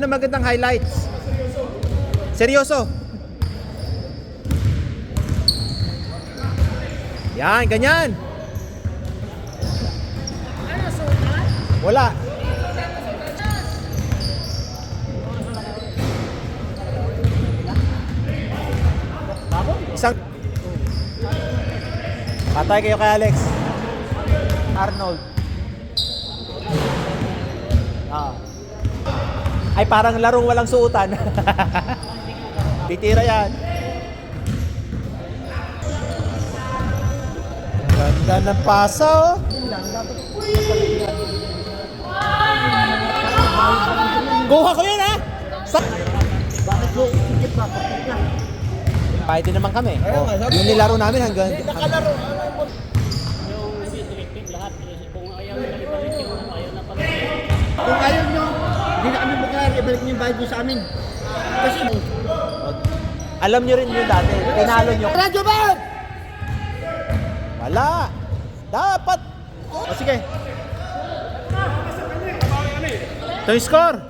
Na magandang highlights. Seryoso. Yan, ganyan. Wala. Isang patay kayo kay Alex. Arnold. Ay parang larong walang suotan. Titira yan. Ganda ng pasa, oh. Kuha ko yun, ha? Bakit mo ikit pa? Kahit din naman kami. Oh, yung nilaro namin hanggang... Nakalaro. Kung ayaw nyo, hindi na kami mag-aaral, ibalik nyo yung bayad nyo sa amin. Kasi... Alam nyo rin yun dati. Tinalo nyo. Radyo ba? Wala. Dapat. O sige. Ito yung score.